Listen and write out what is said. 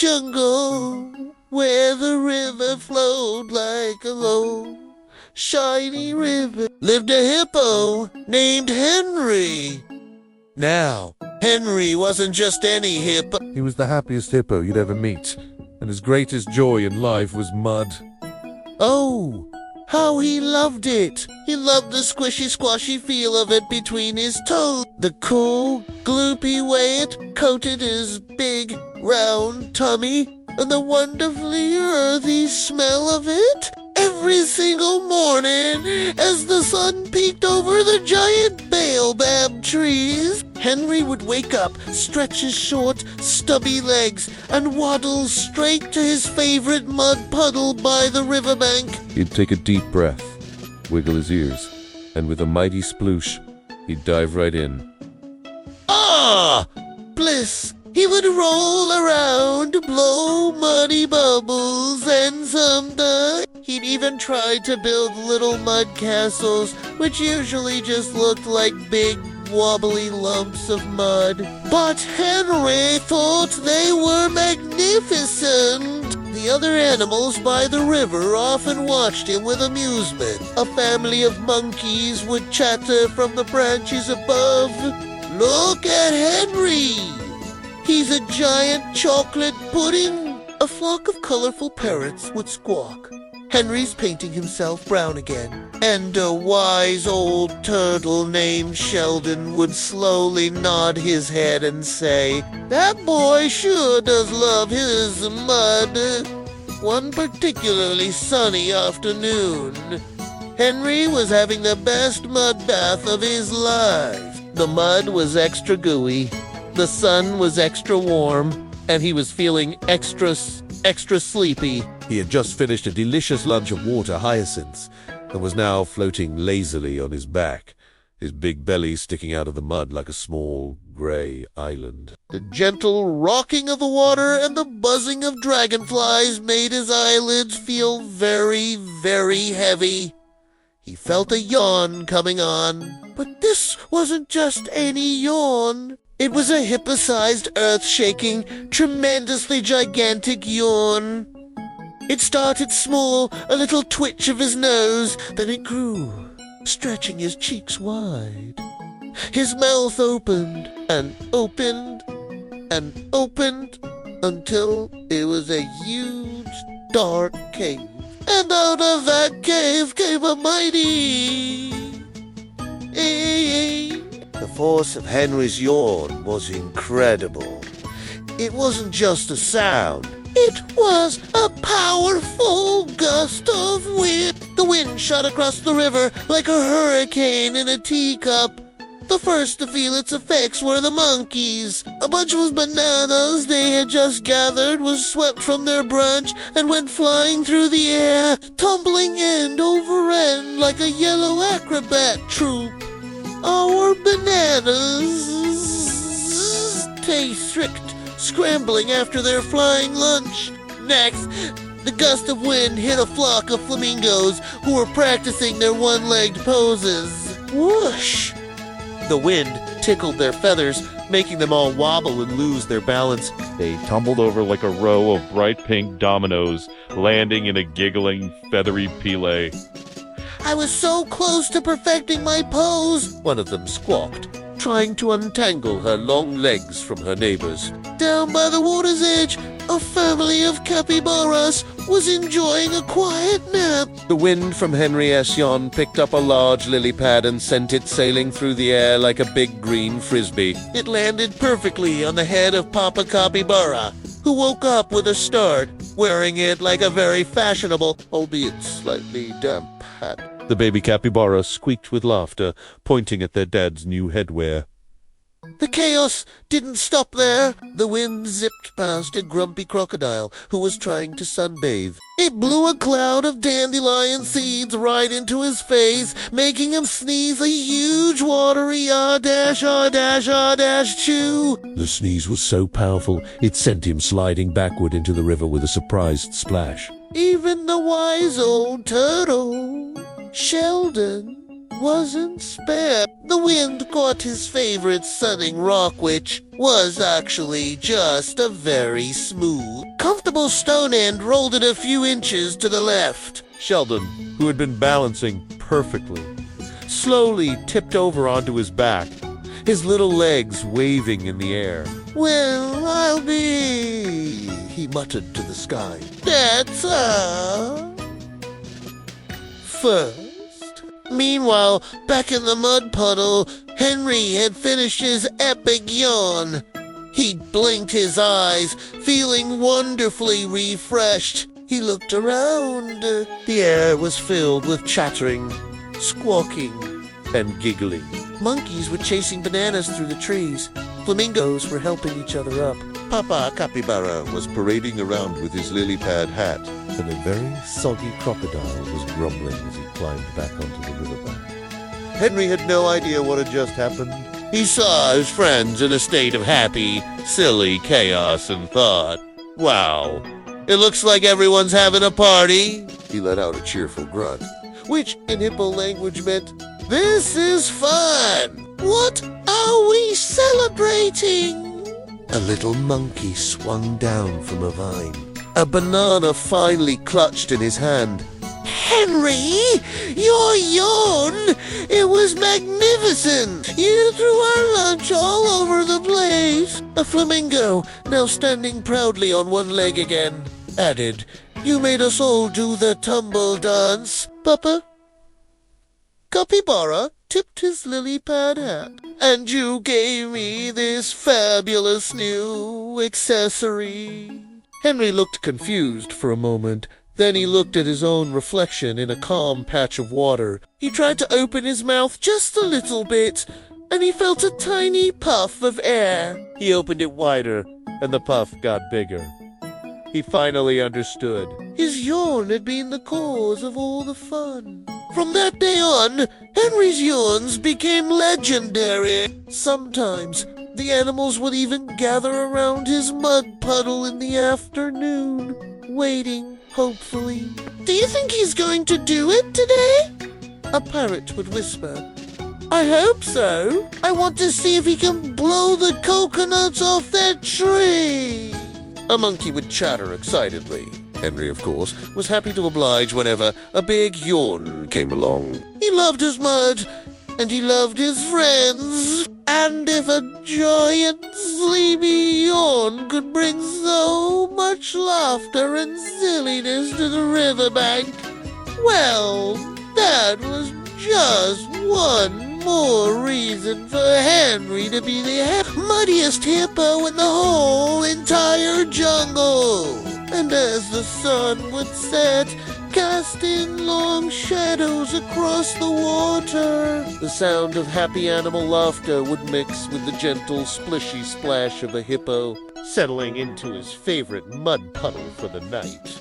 jungle where the river flowed like a low, shiny river lived a hippo named Henry. Now, Henry wasn't just any hippo. He was the happiest hippo you'd ever meet, and his greatest joy in life was mud. Oh, how he loved it. He loved the squishy squashy feel of it between his toes, the cool, gloopy way it coated his big, round tummy, and the wonderfully earthy smell of it. Every single morning, as the sun peeked over the giant baobab trees, Henry would wake up, stretch his short, stubby legs, and waddle straight to his favorite mud puddle by the riverbank. He'd take a deep breath, wiggle his ears, and with a mighty sploosh, he'd dive right in. Ah! Bliss! He would roll around, blow muddy bubbles, and sometimes he'd even try to build little mud castles, which usually just looked like big, wobbly lumps of mud. But Henry thought they were magnificent. The other animals by the river often watched him with amusement. A family of monkeys would chatter from the branches above. Look at Henry! He's a giant chocolate pudding. A flock of colorful parrots would squawk. Henry's painting himself brown again. And a wise old turtle named Sheldon would slowly nod his head and say, "That boy sure does love his mud." One particularly sunny afternoon, Henry was having the best mud bath of his life. The mud was extra gooey. The sun was extra warm, and he was feeling extra sleepy. He had just finished a delicious lunch of water hyacinths and was now floating lazily on his back, his big belly sticking out of the mud like a small gray island. The gentle rocking of the water and the buzzing of dragonflies made his eyelids feel very, very heavy. He felt a yawn coming on, but this wasn't just any yawn. It was a hippo-sized, earth-shaking, tremendously gigantic yawn. It started small, a little twitch of his nose, then it grew, stretching his cheeks wide. His mouth opened, and opened, and opened, until it was a huge, dark cave. And out of that cave came a mighty... The force of Henry's yawn was incredible. It wasn't just a sound. It was a powerful gust of wind. The wind shot across the river like a hurricane in a teacup. The first to feel its effects were the monkeys. A bunch of bananas they had just gathered was swept from their branch and went flying through the air, tumbling end over end like a yellow acrobat troupe. Our bananas taste-tricked, scrambling after their flying lunch. Next, the gust of wind hit a flock of flamingos who were practicing their one-legged poses. Whoosh! The wind tickled their feathers, making them all wobble and lose their balance. They tumbled over like a row of bright pink dominoes, landing in a giggling, feathery pile. "I was so close to perfecting my pose," one of them squawked, trying to untangle her long legs from her neighbors. Down by the water's edge, a family of capybaras was enjoying a quiet nap. The wind from Henry S. yawn picked up a large lily pad and sent it sailing through the air like a big green frisbee. It landed perfectly on the head of Papa Capybara, who woke up with a start, wearing it like a very fashionable, albeit slightly damp hat. The baby capybara squeaked with laughter, pointing at their dad's new headwear. The chaos didn't stop there. The wind zipped past a grumpy crocodile who was trying to sunbathe. It blew a cloud of dandelion seeds right into his face, making him sneeze a huge watery ah-dash, ah-dash, ah-dash chew. The sneeze was so powerful, it sent him sliding backward into the river with a surprised splash. Even the wise old turtle, Sheldon, wasn't spared. The wind caught his favorite sunning rock, which was actually just a very smooth, comfortable stone end rolled it a few inches to the left. Sheldon, who had been balancing perfectly, slowly tipped over onto his back, his little legs waving in the air. Well, I'll be, he muttered to the sky. That's first. Meanwhile, back in the mud puddle, Henry had finished his epic yawn. He blinked his eyes, feeling wonderfully refreshed. He looked around. The air was filled with chattering, squawking, And giggling. monkeys were chasing bananas through the trees. Flamingos were helping each other up. Papa Capybara was parading around with his lily pad hat. And a very soggy crocodile was grumbling as he climbed back onto the riverbank. Henry had no idea what had just happened. He saw his friends in a state of happy, silly chaos and thought, wow, it looks like everyone's having a party. He let out a cheerful grunt, which in hippo language meant, this is fun. What are we celebrating? A little monkey swung down from a vine. A banana finally clutched in his hand. Henry, your yawn! It was magnificent! You threw our lunch all over the place! A flamingo, now standing proudly on one leg again, added, you made us all do the tumble dance. Papa Capybara tipped his lily pad hat. And you gave me this fabulous new accessory. Henry looked confused for a moment. Then he looked at his own reflection in a calm patch of water. He tried to open his mouth just a little bit, and he felt a tiny puff of air. He opened it wider, and the puff got bigger. He finally understood. His yawn had been the cause of all the fun. From that day on, Henry's yawns became legendary. Sometimes the animals would even gather around his mud puddle in the afternoon, waiting, hopefully. Do you think he's going to do it today? A parrot would whisper. I hope so. I want to see if he can blow the coconuts off that tree. A monkey would chatter excitedly. Henry, of course, was happy to oblige whenever a big yawn came along. He loved his mud, and he loved his friends. And if a giant sleepy yawn could bring so much laughter and silliness to the riverbank, well, that was just one more reason for Henry to be the muddiest hippo in the whole entire jungle. And as the sun would set, casting long shadows across the water, the sound of happy animal laughter would mix with the gentle splishy splash of a hippo settling into his favorite mud puddle for the night.